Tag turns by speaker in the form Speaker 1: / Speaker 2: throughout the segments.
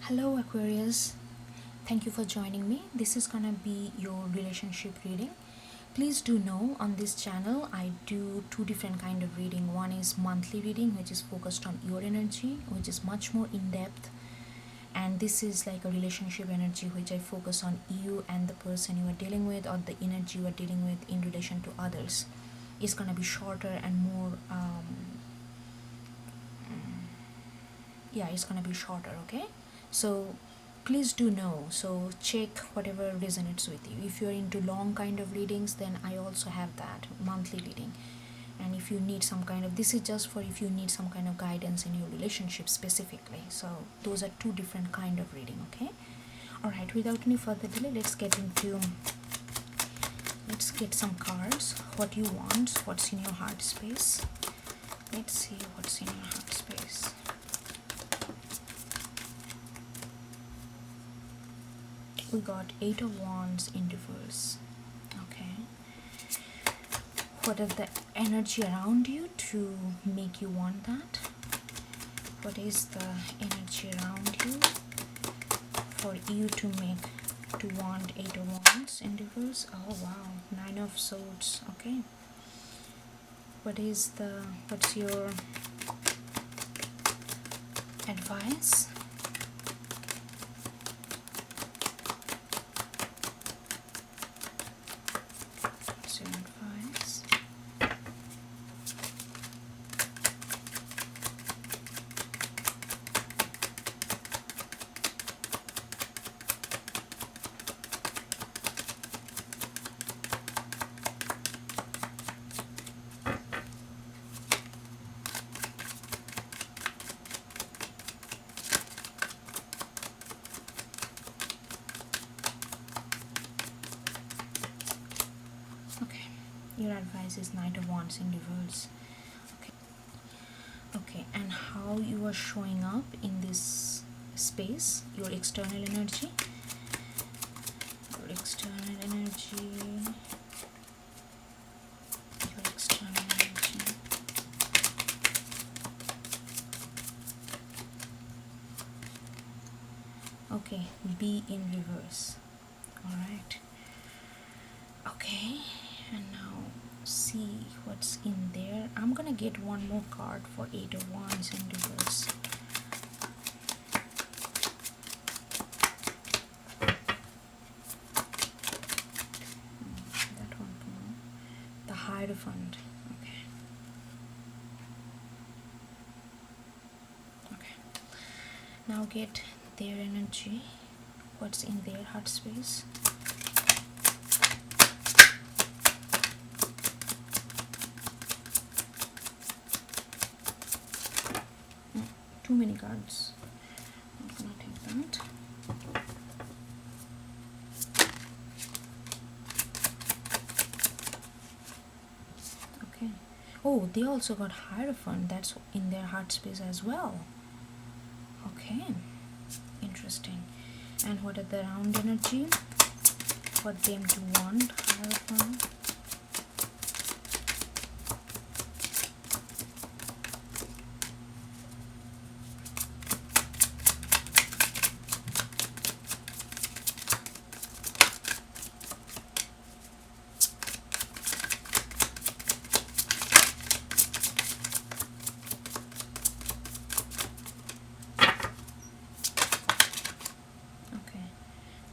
Speaker 1: Hello Aquarius, thank you for joining me. This is gonna be your relationship reading. Please do know on this channel I do two different kind of reading. One is monthly reading, which is focused on your energy, which is much more in depth, and this is like a relationship energy, which I focus on you and the person you are dealing with, or the energy you are dealing with in relation to others. It's gonna be shorter and more it's gonna be shorter. Okay, so please do know, so check whatever resonates with you. If you're into long kind of readings, then I also have that monthly reading. And if you need some kind of, this is just for if you need some kind of guidance in your relationship specifically. So those are two different kind of reading. Okay, all right, without any further delay, let's get some cards. What you want, what's in your heart space. Let's see what's in your heart space. We got 8 of Wands in reverse. Okay, what is the energy around you to make you want that? What is the energy around you for you to want 8 of Wands in reverse? Oh wow, 9 of Swords. Okay, what's your advice? Your advice is Knight of Wands in reverse. Okay, and how you are showing up in this space, your external energy. Your external energy. Okay, be in reverse. All right. Okay, and now see what's in there. I'm gonna get one more card for 8 of Wands in reverse. That one, the Hierophant. Okay, now get their energy, what's in their heart space. Too many cards. I'm gonna take that. Okay. Oh, they also got Hierophant. That's in their heart space as well. Okay. Interesting. And what are the round energy for them to want Hierophant?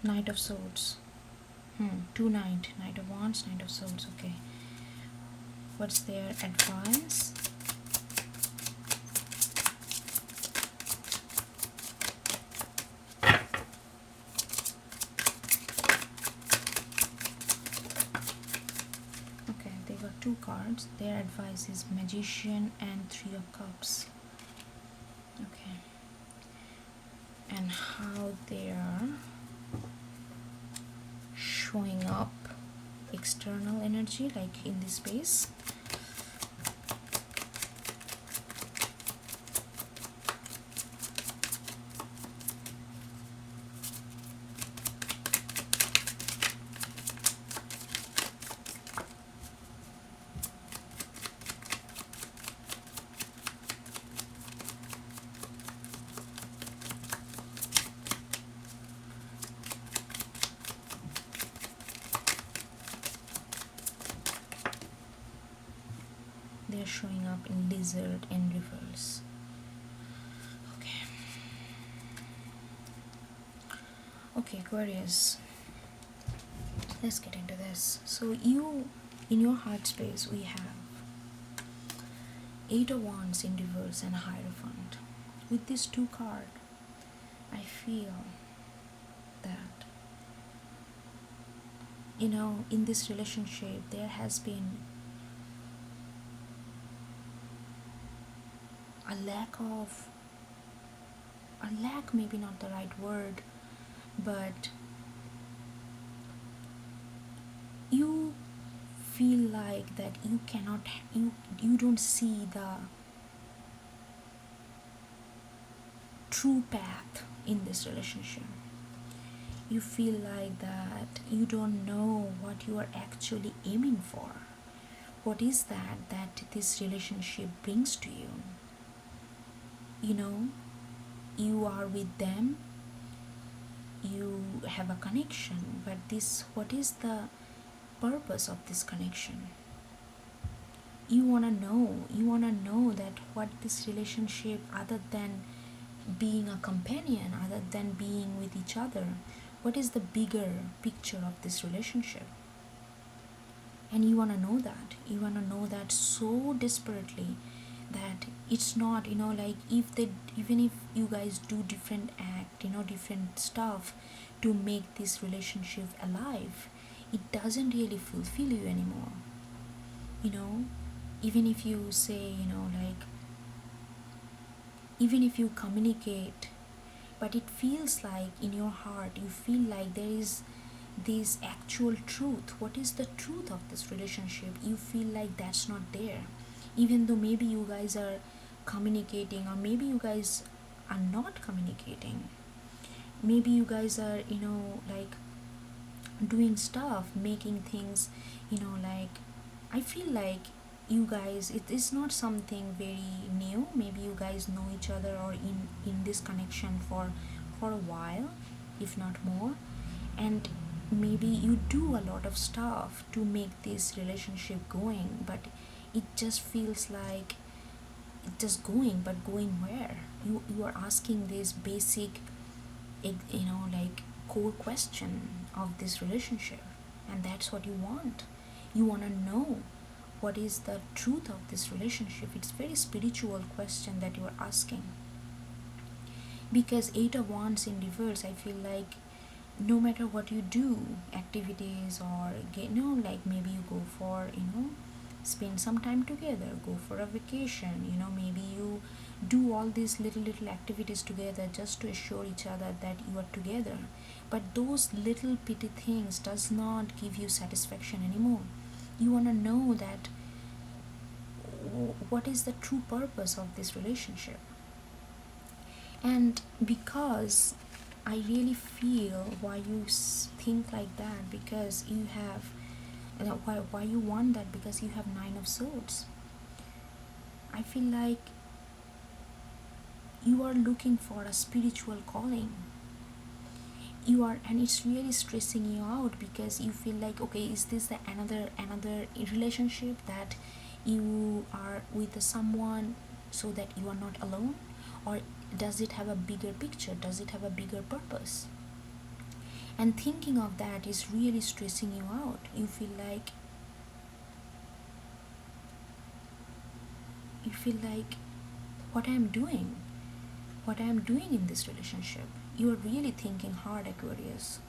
Speaker 1: Knight of Swords. Two Knight of Wands, Knight of Swords. Okay, what's their advice? Okay, they got 2 cards. Their advice is Magician and 3 of Cups. Okay, and how they are showing up external energy, like in this space. showing up in lizard in reverse. Okay. Okay, Aquarius. Let's get into this. So you, in your heart space, we have 8 of Wands in reverse and Hierophant. With these 2 cards, I feel that, in this relationship, there has been a lack, maybe not the right word, but you feel like that you don't see the true path in this relationship. You feel like that you don't know what you are actually aiming for. What is that this relationship brings to you? You are with them, you have a connection, but what is the purpose of this connection? You want to know that what this relationship, other than being a companion, other than being with each other, what is the bigger picture of this relationship? And you want to know that so desperately, that it's not, like, even if you guys do different different stuff to make this relationship alive, it doesn't really fulfill you anymore. Even if you say, like, even if you communicate, but it feels like in your heart you feel like there is this actual truth. What is the truth of this relationship? You feel like that's not there, even though maybe you guys are communicating, or maybe you guys are not communicating. Maybe you guys are, like, doing stuff, making things, like, I feel like you guys, it is not something very new. Maybe you guys know each other, or in this connection for a while, if not more, and maybe you do a lot of stuff to make this relationship going, but it just feels like it's just going, but going where? You are asking this basic, like, core question of this relationship, and that's what you want. You want to know what is the truth of this relationship. It's very spiritual question that you are asking, because 8 of Wands in reverse, I feel like no matter what you do, activities, or like, maybe you go for, spend some time together, go for a vacation, maybe you do all these little activities together just to assure each other that you are together, but those little petty things does not give you satisfaction anymore. You want to know that what is the true purpose of this relationship. And because I really feel why you think like that, because you have, why you want that, because you have 9 of Swords. I feel like you are looking for a spiritual calling. You are, and it's really stressing you out, because you feel like, okay, is this the another relationship that you are with someone so that you are not alone, or does it have a bigger picture? Does it have a bigger purpose? And thinking of that is really stressing you out. You feel like what I am doing in this relationship. You are really thinking hard, Aquarius.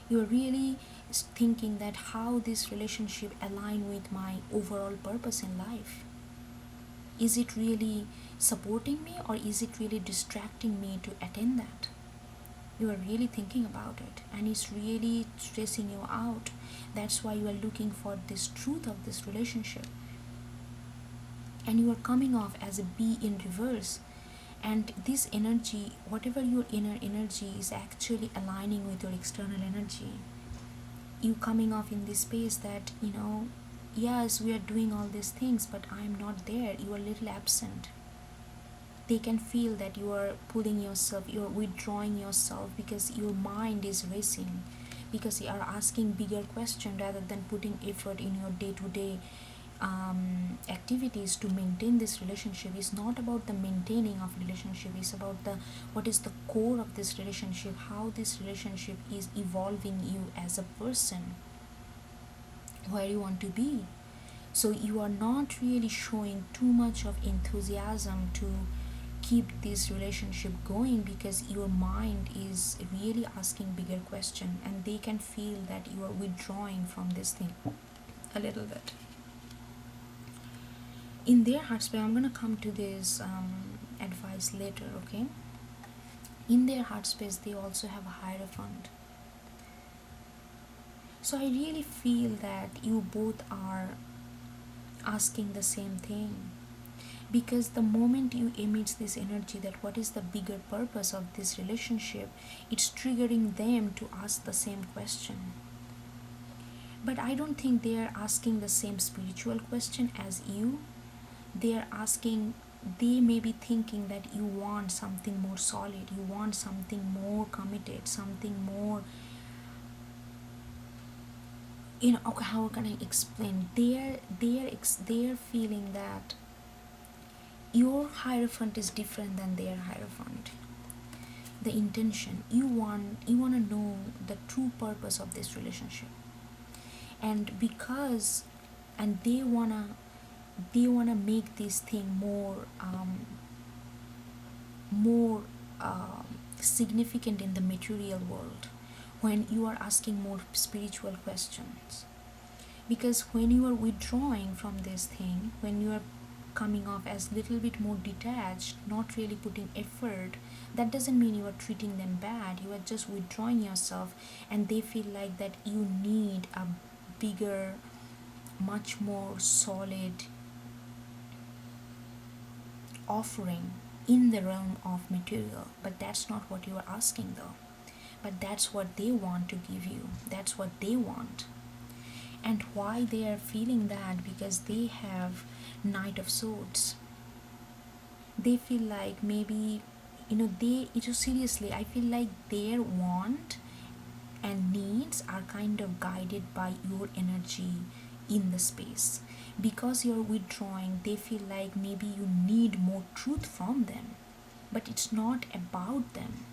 Speaker 1: You are really thinking that how this relationship align with my overall purpose in life. Is it really supporting me, or is it really distracting me to attain that? You are really thinking about it, and it's really stressing you out. That's why you are looking for this truth of this relationship. And you are coming off as a bee in reverse, and this energy, whatever your inner energy, is actually aligning with your external energy. You coming off in this space that, yes, we are doing all these things, but I am not there. You are a little absent. They can feel that you are pulling yourself, you are withdrawing yourself, because your mind is racing, because you are asking bigger question rather than putting effort in your day-to-day activities to maintain this relationship. Is not about the maintaining of relationship, it's about the what is the core of this relationship, how this relationship is evolving you as a person, where you want to be. So you are not really showing too much of enthusiasm to keep this relationship going, because your mind is really asking bigger question, and they can feel that you are withdrawing from this thing a little bit. In their heart space, I'm gonna come to this advice later, okay? In their heart space, they also have a hierophant. So I really feel that you both are asking the same thing, because the moment you emit this energy that what is the bigger purpose of this relationship, it's triggering them to ask the same question. But I don't think they are asking the same spiritual question as you. They are asking, they may be thinking that you want something more solid, you want something more committed, something more, okay, how can I explain? They're feeling that your hierophant is different than their hierophant. The intention, you want to know the true purpose of this relationship, and because, and they wanna make this thing more significant in the material world, when you are asking more spiritual questions. Because when you are withdrawing from this thing, when you are coming off as little bit more detached, not really putting effort, that doesn't mean you are treating them bad, you are just withdrawing yourself, and they feel like that you need a bigger, much more solid offering in the realm of material. But that's not what you are asking though, but that's what they want to give you, that's what they want. And why they are feeling that? Because they have Knight of Swords. They feel like maybe, seriously, I feel like their want and needs are kind of guided by your energy in the space. Because you're withdrawing, they feel like maybe you need more truth from them, but it's not about them.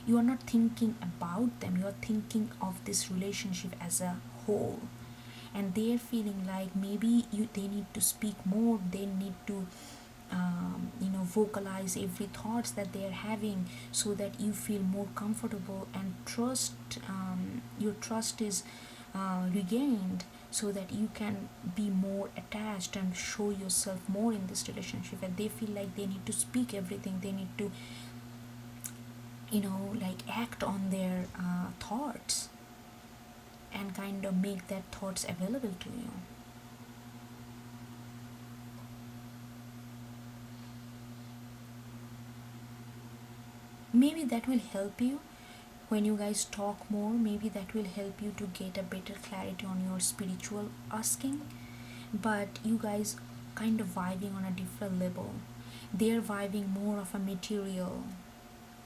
Speaker 1: You are not thinking about them, you are thinking of this relationship as a whole. And they're feeling like maybe they need to speak more, they need to vocalize every thoughts that they are having, so that you feel more comfortable and trust, your trust is regained, so that you can be more attached and show yourself more in this relationship. And they feel like they need to speak everything, they need to act on their thoughts, and kind of make that thoughts available to you. Maybe that will help you when you guys talk more. Maybe that will help you to get a better clarity on your spiritual asking. But you guys kind of vibing on a different level. They're vibing more of a material,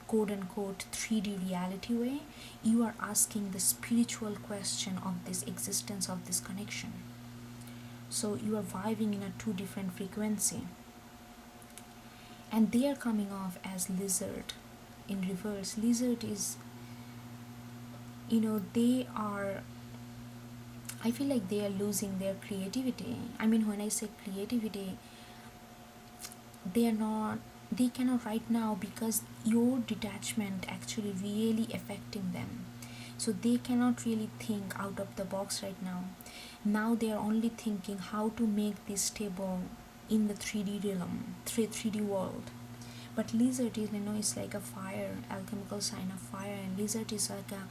Speaker 1: quote unquote 3D reality way. You are asking the spiritual question of this existence, of this connection. So you are vibing in a two different frequency. And they are coming off as lizard in reverse. Lizard is, they are, I feel like they are losing their creativity. I mean, when I say creativity, they cannot right now, because your detachment actually really affecting them. So they cannot really think out of the box right now. Now they are only thinking how to make this stable in the 3D realm, 3D world. But lizard is, it's like a fire, alchemical sign of fire. And lizard is like a,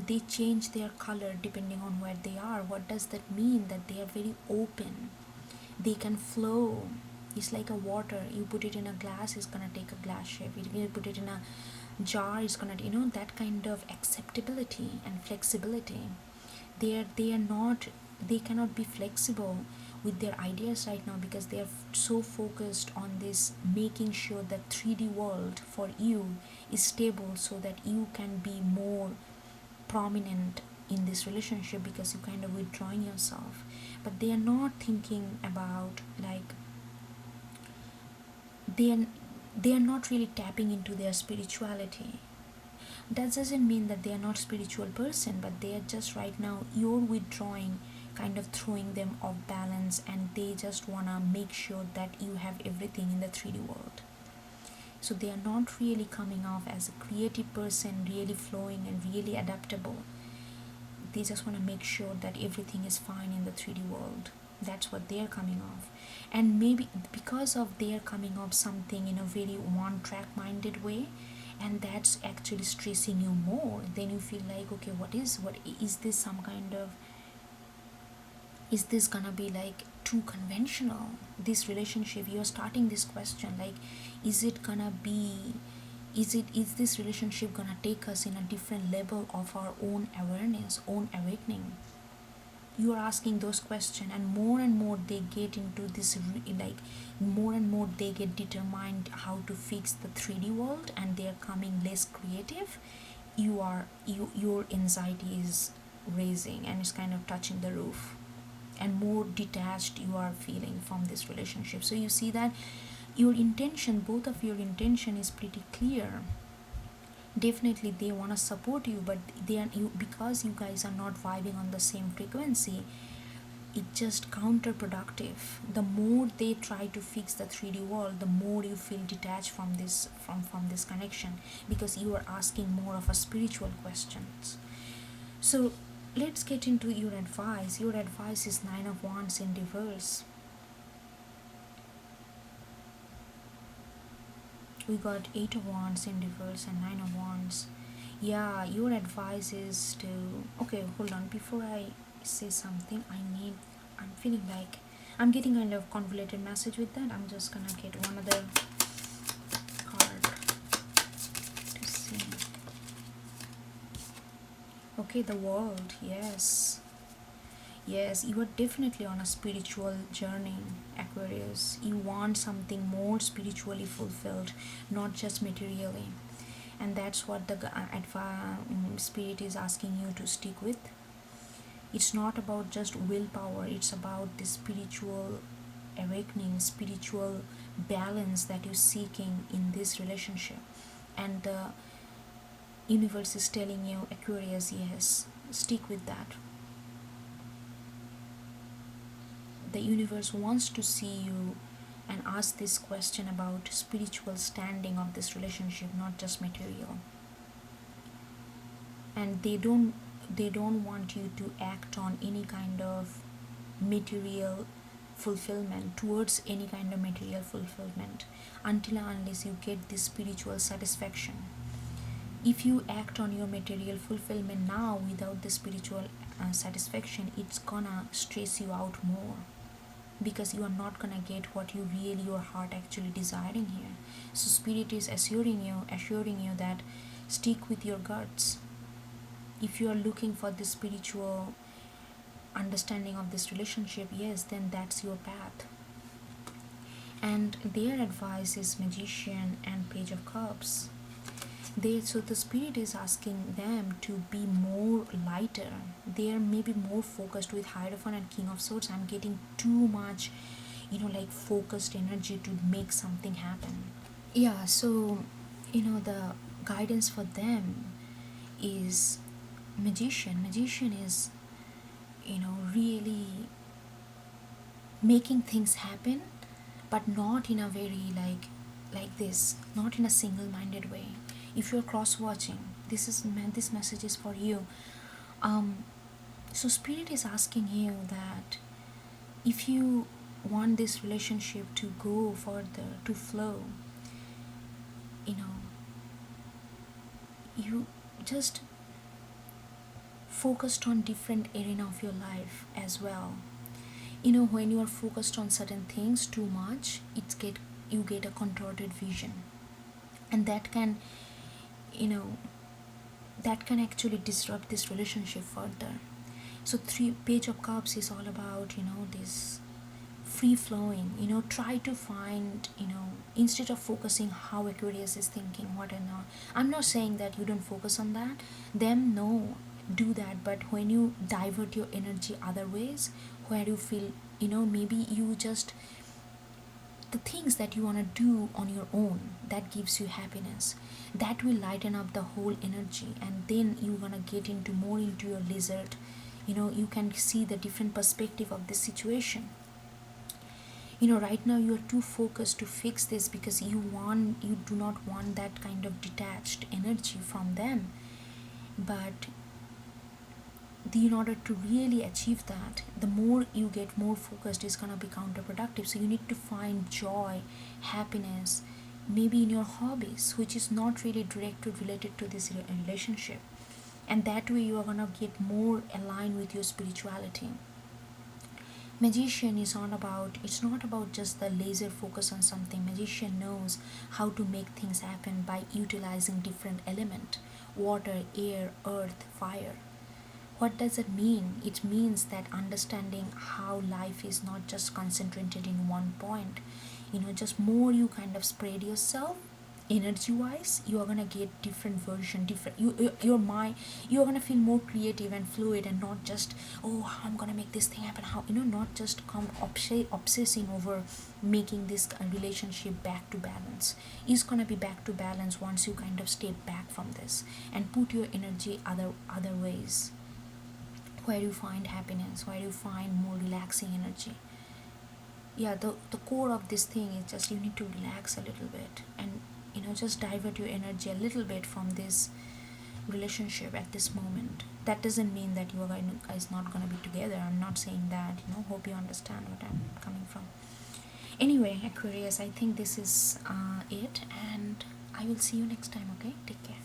Speaker 1: they change their color depending on where they are. What does that mean? That they are very open, they can flow. It's like a water, you put it in a glass, it's gonna take a glass shape. You put it in a jar, it's gonna, that kind of acceptability and flexibility. They cannot be flexible with their ideas right now, because they are so focused on this, making sure that 3D world for you is stable, so that you can be more prominent in this relationship because you kind of withdrawing yourself, but they are not thinking about like they are, they are not really tapping into their spirituality. That doesn't mean that they are not spiritual person, but they are just right now you're withdrawing, kind of throwing them off balance, and they just wanna make sure that you have everything in the 3D world. So they are not really coming off as a creative person, really flowing and really adaptable. They just want to make sure that everything is fine in the 3D world. That's what they're coming off. And maybe because of they're coming off something in a very one track minded way, and that's actually stressing you more, then you feel like, okay, what is this, some kind of, is this gonna be like too conventional, this relationship? You're starting this question like, is it gonna be, is this relationship gonna take us in a different level of our own awareness, own awakening? You are asking those questions, and more they get into this like more and more they get determined how to fix the 3D world, and they are coming less creative. Your anxiety is raising, and it's kind of touching the roof, and more detached you are feeling from this relationship. So you see that your intention, both of your intention is pretty clear. Definitely they want to support you, but they are, you, because you guys are not vibing on the same frequency, it's just counterproductive. The more they try to fix the 3D world, the more you feel detached from this connection, because you are asking more of a spiritual questions. So let's get into your advice. Your advice is 9 of Wands in reverse. We got 8 of Wands in reverse and 9 of Wands. Yeah, your advice is to, okay, hold on, before I say something, I'm feeling like I'm getting kind of convoluted message with that. I'm just gonna get one other card to see. Okay, the World. Yes, you are definitely on a spiritual journey, Aquarius. You want something more spiritually fulfilled, not just materially, and that's what the spirit is asking you to stick with. It's not about just willpower, it's about the spiritual awakening, spiritual balance that you're seeking in this relationship. And the universe is telling you, Aquarius, yes, stick with that. The universe wants to see you and ask this question about spiritual standing of this relationship, not just material. And they don't want you to act on any kind of material fulfillment, towards any kind of material fulfillment, until and unless you get this spiritual satisfaction. If you act on your material fulfillment now without the spiritual satisfaction, it's gonna stress you out more, because you are not gonna get what you really, your heart actually desiring here. So spirit is assuring you that stick with your guts. If you are looking for the spiritual understanding of this relationship, yes, then that's your path. And their advice is Magician and Page of Cups. So the spirit is asking them to be more lighter. They are maybe more focused with Hierophant and King of Swords. I'm getting too much, like focused energy to make something happen. Yeah, so the guidance for them is Magician is really making things happen, but not in a very like this, not in a single-minded way. If you're cross-watching, this message is for you. So spirit is asking you that if you want this relationship to go further, to flow, you just focused on different arena of your life as well. When you are focused on certain things too much, you get a contorted vision, and that can actually disrupt this relationship further. So Page of Cups is all about this free flowing. Try to find, instead of focusing how Aquarius is thinking, what and not. I'm not saying that you don't focus on that. Them, no, do that. But when you divert your energy other ways, where you feel, maybe you just, the things that you want to do on your own, that gives you happiness, that will lighten up the whole energy, and then you're gonna get into more into your lizard. You can see the different perspective of this situation. Right now you're too focused to fix this because you do not want that kind of detached energy from them. But in order to really achieve that, the more you get more focused is going to be counterproductive. So you need to find joy, happiness, maybe in your hobbies, which is not really directly related to this relationship. And that way you are going to get more aligned with your spirituality. Magician is not about, it's not about just the laser focus on something. Magician knows how to make things happen by utilizing different element: water, air, earth, fire. What does it mean? It means that understanding how life is not just concentrated in one point. Just more you kind of spread yourself energy wise, you are gonna get different version, different your mind, you are gonna feel more creative and fluid, and not just, oh, how I'm gonna make this thing happen, how, not just come obsessing over making this relationship back to balance. Is gonna be back to balance once you kind of step back from this and put your energy other ways, where you find happiness, where you find more relaxing energy. Yeah, the core of this thing is just you need to relax a little bit, and just divert your energy a little bit from this relationship at this moment. That doesn't mean that you guys not gonna be together. I'm not saying that. Hope you understand what I'm coming from. Anyway, Aquarius, I think this is it, and I will see you next time. Okay, take care.